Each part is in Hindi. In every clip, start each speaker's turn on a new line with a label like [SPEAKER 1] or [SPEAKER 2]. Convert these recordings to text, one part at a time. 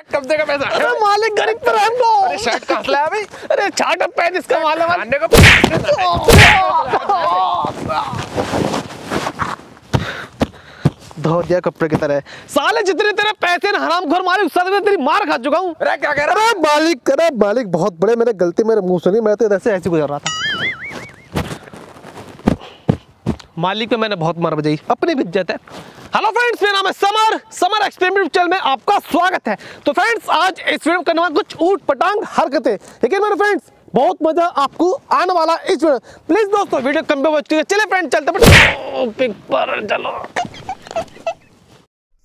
[SPEAKER 1] कब देगा पैसा?
[SPEAKER 2] अरे मालिक गरीब पर है हमको।
[SPEAKER 1] अरे शर्ट कहाँ से लाया भाई?
[SPEAKER 2] अरे चार्ट पैन इसका मालूम है।
[SPEAKER 1] खाने को
[SPEAKER 2] धो दिया कपड़े की तरह। साले जितने तेरे पैसे ना हरामखोर मालिक, उससे मैं तेरी मार खा चुका हूँ।
[SPEAKER 1] अरे क्या कह रहा है?
[SPEAKER 2] अरे मालिक बहुत बड़े, मेरे गलती मेरे मुंह से नहीं, मैं तो ऐसे ऐसे गुजर रहा था। मालिक पे मैंने बहुत मार बजाई, अपनी भी इज्जत है। हेलो फ्रेंड्स, मेरा नाम है समर एक्सपेरिमेंट चैनल में आपका स्वागत है। तो फ्रेंड्स आज इस वीडियो में करने वाला कुछ ऊट पटांग हरकतें, लेकिन मेरे फ्रेंड्स बहुत मजा आपको आने वाला इस वीडियो। प्लीज दोस्तों वीडियो कम पे वॉच कीजिए। चलिए फ्रेंड्स चलते पिक पर चलो।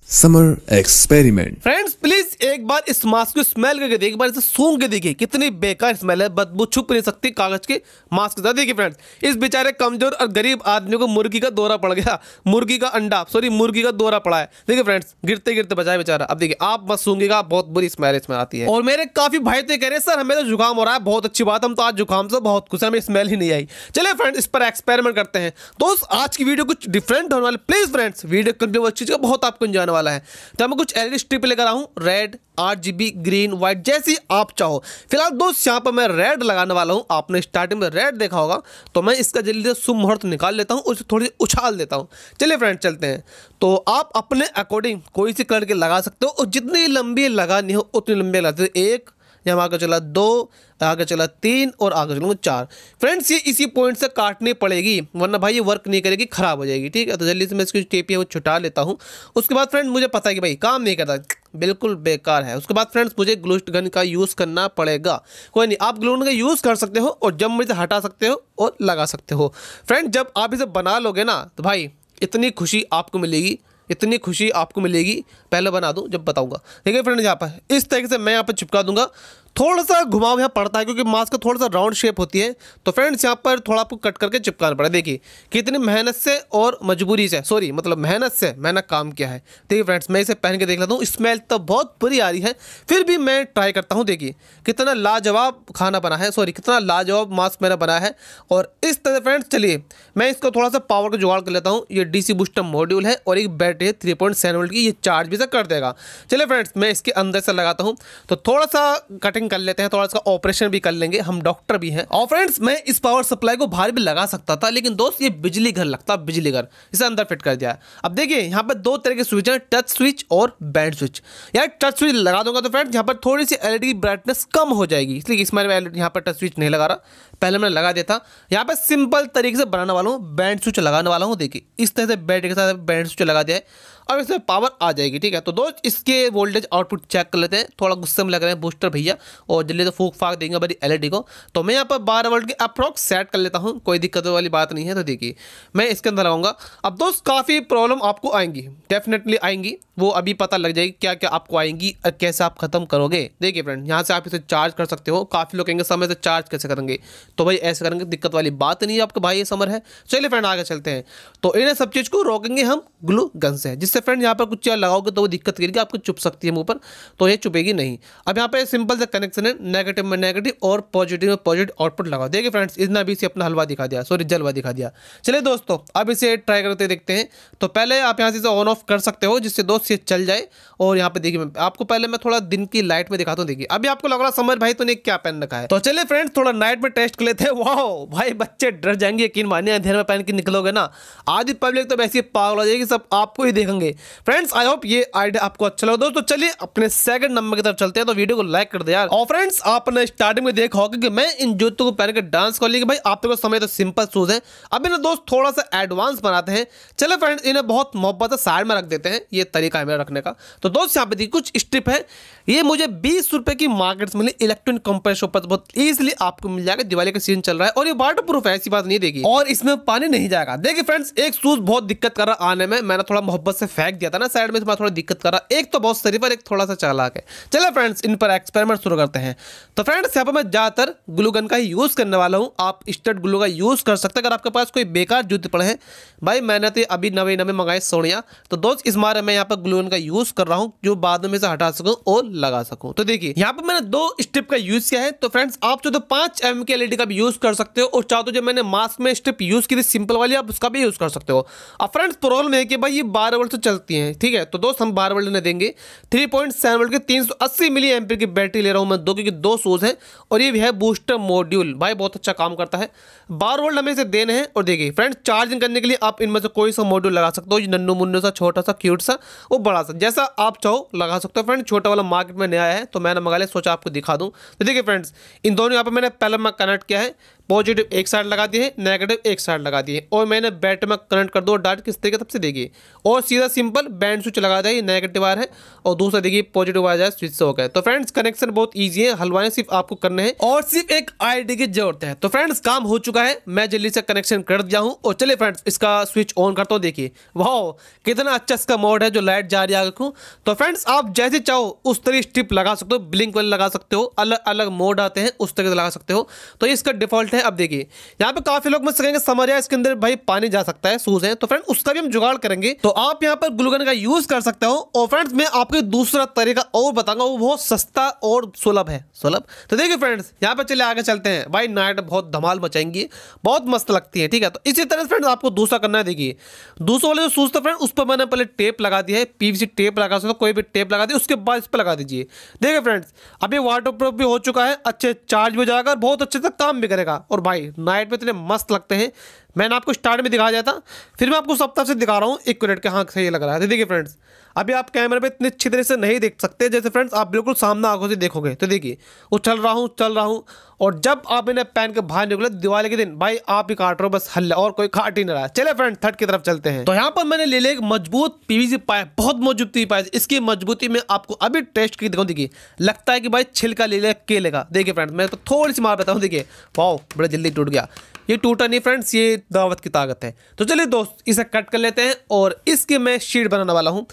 [SPEAKER 3] Summer experiment.
[SPEAKER 2] फ्रेंड्स प्लीज एक बार इस मास्क को स्मेल करके देखिए, एक बार इसे सूंघ के देखिए, कितनी बेकार स्मेल है, बदबू छुप नहीं सकती कागज के मास्क के साथ। देखिए फ्रेंड्स, इस बेचारे कमजोर और गरीब आदमी को मुर्गी का दौरा पड़ गया, मुर्गी का दौरा पड़ा है। देखिए फ्रेंड्स, गिरते गिरते बचाए बेचारा। अब देखिए आप मत सूंघिएगा, बहुत बुरी स्मेल इसमें आती है। और मेरे काफी भाई तो कह रहे हैं सर हमें तो जुकाम हो रहा है। बहुत अच्छी बात, हम तो आज जुकाम से बहुत खुश हैं, हमें स्मेल ही नहीं आई। चलिए फ्रेंड्स इस पर एक्सपेरिमेंट करते हैं। दोस्त आज की वीडियो कुछ डिफरेंट होने वाली, प्लीज फ्रेंड्स वीडियो कंटिन्यू अच्छी चीज बहुत आपको एंजॉय होने वाला है। तो मैं कुछ एलईडी स्ट्रिप लेकर आऊं, रेड, RGB, ग्रीन, व्हाइट, जैसी आप चाहो। फिलहाल दोस्त यहाँ पर मैं रेड लगाने वाला हूं। आपने स्टार्टिंग में रेड देखा होगा, तो मैं इसका जल्दी से शुभ मुहूर्त निकाल लेता हूं, उसे थोड़ी उछाल देता हूं। चलिए फ्रेंड्स चलते हैं। तो आप अपने अकॉर्डिंग कोई सी कलर के लगा सकते हो, और जितनी लंबी लगानी हो उतनी लंबी लगाते हो। एक, यहाँ आगे चला 2, आगे चला 3 और आगे चलूँगा 4। फ्रेंड्स ये इसी पॉइंट से काटनी पड़ेगी, वरना भाई ये वर्क नहीं करेगी, खराब हो जाएगी। ठीक है, तो जल्दी से मैं इसकी टेप है वो छुटा लेता हूँ। उसके बाद फ्रेंड्स मुझे पता है कि भाई काम नहीं करता, बिल्कुल बेकार है। उसके बाद फ्रेंड्स मुझे ग्लू गन का यूज़ करना पड़ेगा। कोई नहीं, आप ग्लू गन का यूज़ कर सकते हो और जब मुझे हटा सकते हो और लगा सकते हो। फ्रेंड्स जब आप इसे बना लोगे ना, तो भाई इतनी खुशी आपको मिलेगी, इतनी खुशी आपको मिलेगी। पहले बना दूं जब बताऊंगा। देखिए फ्रेंड्स यहाँ पर इस तरीके से मैं यहाँ पर चिपका दूंगा। थोड़ा सा घुमाव यहाँ पड़ता है क्योंकि मास्क का थोड़ा सा राउंड शेप होती है, तो फ्रेंड्स यहाँ पर थोड़ा आपको कट करके चिपकाना पड़ा। देखिए कितनी मेहनत से और मजबूरी से, सॉरी मतलब मेहनत से मैंने काम किया है। देखिए फ्रेंड्स मैं इसे पहन के देख लेता हूँ। स्मेल तो बहुत बुरी आ रही है, फिर भी मैं ट्राई करता हूँ। देखिए कितना लाजवाब खाना बना है, सॉरी कितना लाजवाब मास्क मैंने बनाया है। और इस तरह फ्रेंड्स चलिए मैं इसको थोड़ा सा पावर का जुगाड़ कर लेता हूँ। ये DC बूस्टर मॉड्यूल है और एक बैटरी है 3.7 वोल्ट की, ये चार्ज भी से कर देगा। चलिए फ्रेंड्स मैं इसके अंदर से लगाता हूँ। तो थोड़ा सा कटिंग कर लेते हैं, थोड़ा सा ऑपरेशन भी कर लेंगे, हम डॉक्टर भी हैं। और फ्रेंड्स मैं इस पावर सप्लाई को बाहर भी लगा सकता था, लेकिन दोस्त ये बिजली घर लगता, बिजली घर, इसे अंदर फिट कर दिया। अब देखिए यहाँ पर 2 तरह के स्विच हैं, टच स्विच और बैंड स्विच। यार टच स्विच लगा दूंगा तो फ्रेंड्स यहाँ पर थोड़ी सी LED की ब्राइटनेस कम हो जाएगी, इसलिए इसमें मैं यहाँ पर टच स्विच नहीं लगा रहा, पहले मैंने लगा दिया था। यहाँ पर सिंपल तरीके से बनाने वाला हूँ, बैंड स्विच लगाने वाला हूँ। देखिए इस तरह से बैटरी के साथ बैंड स्विच लगा दिया है, अब इसमें पावर आ जाएगी। ठीक है, तो दोस्त इसके वोल्टेज आउटपुट चेक कर लेते हैं। थोड़ा गुस्से में लग रहे हैं बूस्टर भैया, और जल्दी से फूक फाक देंगे बड़ी LED को। तो मैं यहाँ पर 12 वोल्ट की अप्रॉक्स सेट कर लेता हूँ, कोई दिक्कत वाली बात नहीं है। तो देखिए मैं इसके अंदर लगाऊंगा। अब दोस्त काफ़ी प्रॉब्लम आपको आएंगी, डेफिनेटली आएंगी, वो अभी पता लग जाएगी क्या क्या आपको आएंगी और कैसे आप खत्म करोगे। देखिए फ्रेंड यहाँ से आप इसे चार्ज कर सकते हो। काफ़ी लोग कहेंगे समय से चार्ज कैसे करेंगे, तो भाई ऐसे करेंगे, दिक्कत वाली बात नहीं है, आपका भाई ये समर है। चलिए फ्रेंड आगे चलते हैं। तो इन्हें सब चीज़ को रोकेंगे हम ग्लू गन से, जिससे फ्रेंड यहाँ पर कुछ चीज़ लगाओगे तो वो दिक्कत करेगी, आपको चुप सकती है मुंह पर, तो ये चुपेगी नहीं। अब यहाँ पे सिंपल से कनेक्शन है, नेगेटिव में नेगेटिव और पॉजिटिव में पॉजिटिव आउटपुट लगाओ। देखिए फ्रेंड्स इसने अभी से अपना हलवा दिखा दिया, सॉरी जलवा दिखा दिया। चलिए दोस्तों अब इसे ट्राई करते देखते हैं। तो पहले आप यहाँ से ऑन ऑफ कर सकते हो, जिससे दोस्त ये चल जाए। और यहाँ पे देखिए आपको पहले मैं थोड़ा दिन की लाइट में दिखाता हूँ। देखिए अभी आपको लग रहा समर भाई तूने क्या पहन रखा है। तो चलिए फ्रेंड्स थोड़ा नाइट में टेस्ट कर लेते हैं। वाह भाई बच्चे डर जाएंगे, यकीन मानिए अंधेरे में पहन के निकलोगे ना, आधी पब्लिक तो वैसे पागल हो जाएगी, सब आपको ही देखेंगे। फ्रेंड्स आई होप ये आइडिया आपको अच्छा लगा। दोस्तों चलिए अपने सेकंड नंबर की तरफ चलते हैं, तो वीडियो को लाइक कर दे यार। और फ्रेंड्स आपने स्टार्टिंग में देखा होगा कि मैं इन जूतों को पहन के डांस कर ली, भाई आप लोगों को समय तो सिंपल शूज है। अब इन्हें दोस्त थोड़ा सा एडवांस बनाते हैं। चलो फ्रेंड्स इन्हें बहुत मोहब्बत से साइड में रख देते हैं, ये तरीका है मेरा रखने का। तो दोस्त यहाँ पे देखिए कुछ स्ट्रिप है, ये मुझे 20 रुपए की मार्केट से मिली, इलेक्ट्रॉनिक कंपनी शॉप पर बहुत इजीली आपको मिल जाएगा। दिवाली का सीजन चल रहा है और ये वाटर प्रूफ है, ऐसी बात नहीं देगी, और इसमें पानी नहीं जाएगा। देखिए फ्रेंड्स एक शूज बहुत दिक्कत कर रहा आने में, मैंने थोड़ा मोहब्बत से फेंक दिया था ना साइड में, थोड़ा दिक्कत कर रहा। एक तो बहुत शरीफ और एक थोड़ा सा चालाक है। चलो फ्रेंड्स इन पर एक्सपेरिमेंट शुरू करते हैं। तो फ्रेंड्स यहाँ पर मैं ज्यादातर ग्लू गन का ही यूज करने वाला हूँ, आप स्टड ग्लू का यूज कर सकते हैं अगर आपके पास कोई बेकार जूते पड़े हैं। भाई मैंने तो अभी नवे मंगाए सोनिया, तो दोस्त इस बार मैं यहाँ पर ग्लू गन का यूज कर रहा हूँ जो बाद में से हटा सकूं और लगा सकूं। तो देखिए यहाँ पर मैंने 2 स्ट्रिप का यूज किया है। तो फ्रेंड्स आप चाहो तो 5 mm की एलईडी का भी यूज कर सकते हो और चाहो तो जो मैंने मास्क में स्ट्रिप यूज की थी सिंपल वाली आप उसका भी यूज कर सकते हो। अब फ्रेंड्स प्रॉब्लम है कि भाई ये 12 वोल्ट से चलती है, ठीक है। तो दोस्त हम 12 वोल्ट लेने देंगे। 3.7 वोल्ट की 380 मिली एम्पीयर की बैटरी ले रहा हूँ मैं क्योंकि 2 शूज है और ये भी है बूस्टर मॉड्यूल, भाई बहुत अच्छा काम करता है। 12 वोल्ट हमें इसे देने हैं। और देखिए फ्रेंड्स चार्जिंग करने के लिए आप इनमें से कोई सा मॉड्यूल लगा सकते हो, नन्नू मुन्नू सा, छोटा सा, क्यूट सा, वो बड़ा सा, जैसा आप चाहो लगा सकते हो। फ्रेंड छोटा वाला मार्केट में नया आया है तो मैंने मंगा लिया, सोचा आपको दिखा दूं। तो देखिए फ्रेंड्स इन दोनों यहाँ पे मैंने पहले में कनेक्ट किया है, पॉजिटिव एक साइड लगा दिए है, नेगेटिव एक साइड लगा दिए और मैंने बैटरी में कनेक्ट कर दो डायरेक्ट किस तरीके से देखिए और सीधा सिंपल बैंड स्विच लगा दिया, नेगेटिव वायर है और दूसरा देखिए पॉजिटिव वायर है, स्विच से हो गया। तो फ्रेंड्स कनेक्शन बहुत ईजी है, हलवाने सिर्फ आपको करने हैं और सिर्फ एक आईडी की जरूरत है। तो फ्रेंड्स काम हो चुका है, मैं जल्दी से कनेक्शन कर दिया हूँ और चलिए फ्रेंड्स इसका स्विच ऑन करता हूँ। देखिए वाह कितना अच्छा इसका मोड है जो लाइट जा रही है आगे को। तो फ्रेंड्स आप जैसे चाहो उस तरह स्ट्रिप लगा सकते हो, ब्लिंक वाले लगा सकते हो, अलग अलग मोड आते हैं उस तरह से लगा सकते हो। तो ये इसका डिफॉल्ट है। अब देखिए यहाँ पे काफी लोग मुझसे कहेंगे समर इसके अंदर भाई पानी जा सकता है, शूज है, तो फ्रेंड उसका भी हम जुगाड़ करेंगे। तो आप यहाँ पर ग्लू गन का यूज कर सकते हो। और फ्रेंड्स मैं आपको दूसरा तरीका और बताऊंगा, वो बहुत सस्ता और सुलभ है, सुलभ। तो देखिए फ्रेंड्स यहाँ पे चले आगे चलते हैं। भाई नाइट बहुत धमाल मचाएंगी, बहुत मस्त लगती है, ठीक है। तो इसी तरह फ्रेंड्स आपको दूसरा करना है। देखिए दूसरे वाले जो शूज था फ्रेंड उस पर मैंने पहले टेप लगा दिया है, पीवीसी टेप लगा सकते हो, कोई भी टेप लगा दी, उसके बाद इस पर लगा दीजिए। देखिए फ्रेंड्स अभी वाटर प्रूफ भी हो चुका है, अच्छे चार्ज भी हो जाएगा, बहुत अच्छे से काम भी करेगा और भाई नाइट में इतने मस्त लगते हैं। मैंने आपको स्टार्ट में दिखाया था, फिर मैं आपको सप्ताह से दिखा रहा हूँ 1 मिनट के, हाँ सही लग रहा है। देखिए फ्रेंड्स अभी आप कैमरे पे इतनी अच्छी तरह से नहीं देख सकते, जैसे फ्रेंड्स आप बिल्कुल सामने आंखों से देखोगे। तो देखिए वो चल रहा हूँ और जब आप इन्हें पहन के बाहर निकले दिवाली के दिन भाई आप ही काट रहे हो बस हल्ला, और कोई काट ही नहीं रहा है। चले फ्रेंड थर्ड की तरफ चलते हैं। तो यहाँ पर मैंने ले लिया एक मजबूत पीवीसी पाइप, बहुत मजबूती पाइप। इसकी मजबूती में आपको अभी टेस्ट की दिखाऊं। देखिए लगता है कि भाई छिलका ले लिया केले का। देखिए फ्रेंड मैं तो थोड़ी सी मार बताऊँ, देखिए वाह बड़ा जल्दी टूट गया। ये टूटा नहीं फ्रेंड्स, ये दावत की ताकत है। तो चलिए दोस्त इसे कट कर लेते हैं और इसकी मैं शीट बनाने वाला हूँ।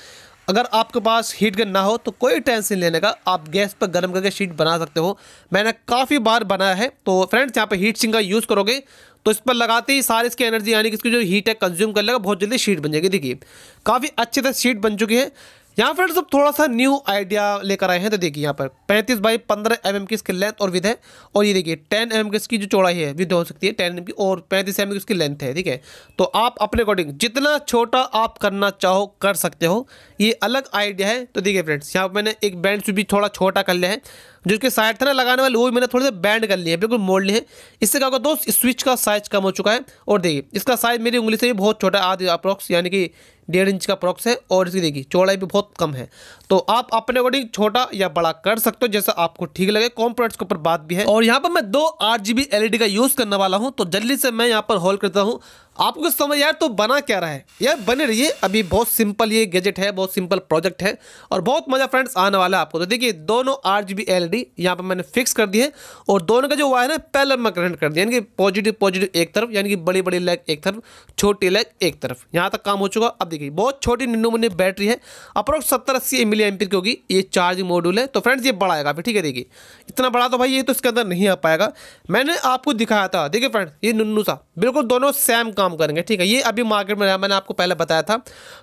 [SPEAKER 2] अगर आपके पास हीट गन ना हो तो कोई टेंशन लेने का, आप गैस पर गर्म करके शीट बना सकते हो। मैंने काफ़ी बार बनाया है। तो फ्रेंड्स यहाँ पे हीट सिंक का यूज़ करोगे तो इस पर लगाते ही सारी इसकी एनर्जी यानी कि इसकी जो हीट है कंज्यूम कर लेगा, बहुत जल्दी शीट बन जाएगी। देखिए काफ़ी अच्छे से शीट बन चुकी है। यहाँ फ्रेंड्स अब थोड़ा सा न्यू आइडिया लेकर आए हैं। तो देखिए यहाँ पर 35 बाई 15 mm की इसकी लेंथ और विथ है और ये देखिए 10 mm की इसकी जो चौड़ाई है विथ हो सकती है 10 mm की और 35 mm की इसकी लेंथ है, ठीक है। तो आप अपने अकॉर्डिंग जितना छोटा आप करना चाहो कर सकते हो, ये अलग आइडिया है। तो देखिए फ्रेंड्स यहाँ पर मैंने एक बैंड स्विच भी थोड़ा छोटा कर लिया है, जो इसके साइड था ना लगाने वाले वो भी मैंने थोड़े से बैंड कर लिए, बिल्कुल मोड़ लिए हैं। इससे क्या होगा दोस्त स्विच का साइज कम हो चुका है और देखिए इसका साइज मेरी उंगली से भी बहुत छोटा है, आधे अप्रॉक्स यानी कि 1.5 इंच का अप्रॉक्स है और इसकी देखिए चौड़ाई भी बहुत कम है। तो आप अपने अकॉर्डिंग छोटा या बड़ा कर सकते हो जैसा आपको ठीक लगे, कॉम्पोनेंट्स के ऊपर बात भी है। और यहाँ पर मैं 2 RGB LED का यूज करने वाला हूँ। तो जल्दी से मैं यहाँ पर होल्ड करता हूँ। आपको समझ यार तो बना क्या रहा है यार, बने रहिए। अभी बहुत सिंपल ये गैजेट है, बहुत सिंपल प्रोजेक्ट है और बहुत मजा फ्रेंड्स आने वाला है आपको। तो देखिए दोनों RGB LED यहाँ पर मैंने फिक्स कर दिए और दोनों का जो वायर है पहले मैं करंट कर दिया, यानी कि पॉजिटिव एक तरफ, यानी कि बड़ी बड़ी लेग एक तरफ, छोटी लेग एक तरफ। यहाँ तक काम हो चुका। अब देखिए बहुत छोटी निन्नू मुन्नी बैटरी है, अप्रोक्स 70-80 मिली एम्पीयर की होगी। ये चार्जिंग मॉड्यूल है। तो फ्रेंड्स ये बड़ा आएगा, ठीक है। देखिए इतना बड़ा तो भाई ये तो इसके अंदर नहीं आ पाएगा, मैंने आपको दिखाया था। देखिए फ्रेंड्स ये नुन्नू सा बिल्कुल दोनों सेम काम करेंगे, ठीक है। ये अभी मार्केट में मैंने आपको पहले बताया था।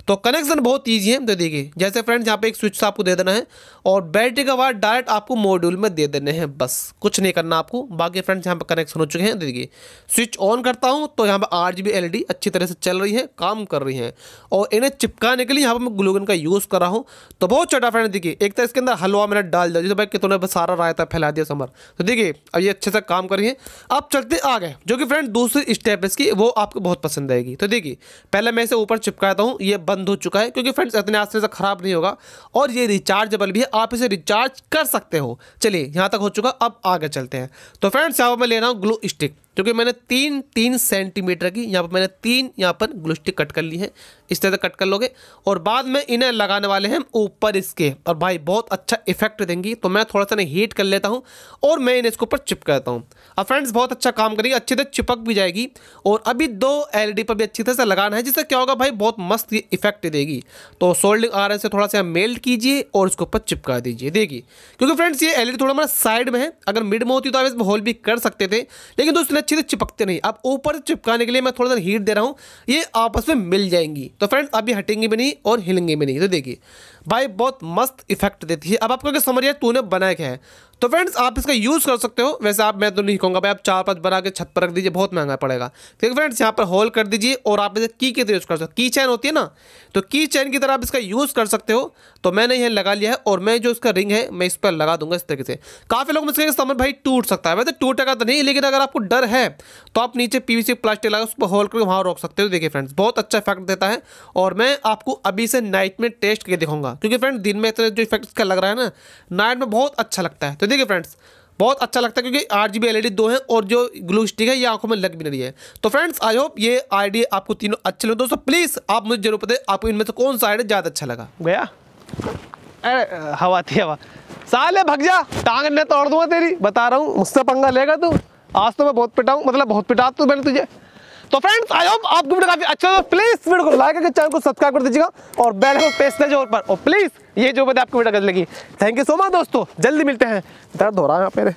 [SPEAKER 2] तो कनेक्शन बहुत ईजी है। तो देखिए जैसे फ्रेंड्स यहाँ पे एक स्विच आपको दे देना है और बैटरी का वायर डायरेक्ट आपको मॉड्यूल में दे देने हैं, बस कुछ नहीं करना आपको। बाकी फ्रेंड्स यहाँ पे कनेक्शन हो चुके हैं। देखिए स्विच ऑन करता हूँ तो यहाँ पे RGB LED अच्छी तरह से चल रही है, काम कर रही है और इन्हें चिपकाने के लिए यहाँ पर मैं ग्लू गन का यूज़ कर रहा हूँ। तो बहुत छोटा फ्रेंड देखिए, एक तो इसके अंदर हलवा मैंने डाल दिया, जैसे भाई कि तूने सारा रायता फैला दिया समर। तो देखिए अब ये अच्छे से काम कर रही है। अब चलते आगे, जो कि फ्रेंड दूसरी स्टेप इसकी वो आपको बहुत पसंद आएगी। तो देखिए पहले मैं इसे ऊपर चिपकाता हूँ, ये बंद हो चुका है क्योंकि फ्रेंड्स इतने आस्ते से खराब नहीं होगा और ये रिचार्जेबल भी है, आप इसे रिचार्ज कर सकते हो। चलिए यहाँ तक हो चुका, अब आगे चलते हैं। तो फ्रेंड्स यहाँ पर मैं ले रहा हूँ ग्लू स्टिक, क्योंकि मैंने 3 सेंटीमीटर की यहाँ पर मैंने 3 यहाँ पर ग्लू स्टिक कट कर ली है। इस तरह से कट कर लोगे और बाद में इन्हें लगाने वाले हैं ऊपर इसके, और भाई बहुत अच्छा इफेक्ट देंगी। तो मैं थोड़ा सा इन्हें हीट कर लेता हूँ और मैं इन्हें इसके ऊपर चिपका देता हूँ। अब फ्रेंड्स बहुत अच्छा काम करेगी, अच्छी तरह चिपक भी जाएगी। और अभी 2 LED पर भी अच्छी तरह से लगाना है, जिससे क्या होगा भाई बहुत मस्त ये इफेक्ट देगी। तो सोल्डिंग आयरन से थोड़ा सा मेल्ट कीजिए और उसके ऊपर चिपका दीजिए। देखिए क्योंकि फ्रेंड्स ये LED थोड़ा हमारा साइड में है, अगर मिड में होती तो आप इसमें होल भी कर सकते थे, लेकिन दोस्तों अच्छी से चिपकते नहीं। अब ऊपर चिपकाने के लिए मैं थोड़ा सा हीट दे रहा हूँ, ये आपस में मिल जाएंगी। तो फ्रेंड्स अभी हटेंगी भी नहीं और हिलेंगी भी नहीं। तो देखिए भाई बहुत मस्त इफेक्ट देती है। अब आपको क्या समझ आया तूने बनाया क्या है। तो फ्रेंड्स आप इसका यूज़ कर सकते हो। वैसे आप, मैं तो नहीं कहूँगा भाई आप 4-5 बना के छत पर रख दीजिए, बहुत महंगा पड़ेगा। क्योंकि फ्रेंड्स यहाँ पर होल कर दीजिए और आप इसे की तरह यूज़ कर सकते हो। की चैन होती है ना, तो की चैन की तरह आप इसका यूज़ कर सकते हो। तो मैंने यह लगा लिया है और मैं जो इसका रिंग है मैं इस पर लगा दूंगा इस तरीके से। काफ़ी लोग मुझसे कहेंगे समर भाई टूट सकता है, वैसे टूटेगा तो नहीं, लेकिन अगर आपको डर है तो आप नीचे पीवीसी प्लास्टिक लगा उस पर होल करके वहाँ रोक सकते हो। देखिए फ्रेंड्स बहुत अच्छा इफेक्ट देता है और मैं आपको अभी से नाइट में टेस्ट करके दिखाऊंगा, क्योंकि फ्रेंड्स दिन में इतना जो इफेक्ट इसका लग रहा है ना, नाइट में बहुत अच्छा लगता है। तो देखिए फ्रेंड्स बहुत अच्छा लगता है क्योंकि RGB LED 2 हैं और जो ग्लू स्टिक है ये आंखों में लग भी नहीं रही है। तो फ्रेंड्स आई होप ये आइडिया आपको तीनों अच्छे लगे। दोस्तों प्लीज़ आप मुझे जरूर बताएं आपको इनमें से कौन सा आइडिया ज़्यादा अच्छा लगा।
[SPEAKER 1] गया अरे हवा थी हवा, साले भग जा, टांग ने तोड़ दूंगा तेरी, बता रहा हूँ मुझसे पंगा लेगा तू। आज तो मैं बहुत पिटाऊँ, मतलब बहुत पिटा तू मैंने तुझे। तो फ्रेंड्स आई होप आपको वीडियो काफी अच्छा लगा। प्लीज वीडियो को लाइक करके चैनल को सब्सक्राइब कर दीजिएगा और बेल को प्रेस कीजिए ऊपर। और प्लीज ये जो बताया आपको वीडियो कैसी लगी। थैंक यू सो मच दोस्तों, जल्दी मिलते हैं। दर्द हो रहा है मेरे।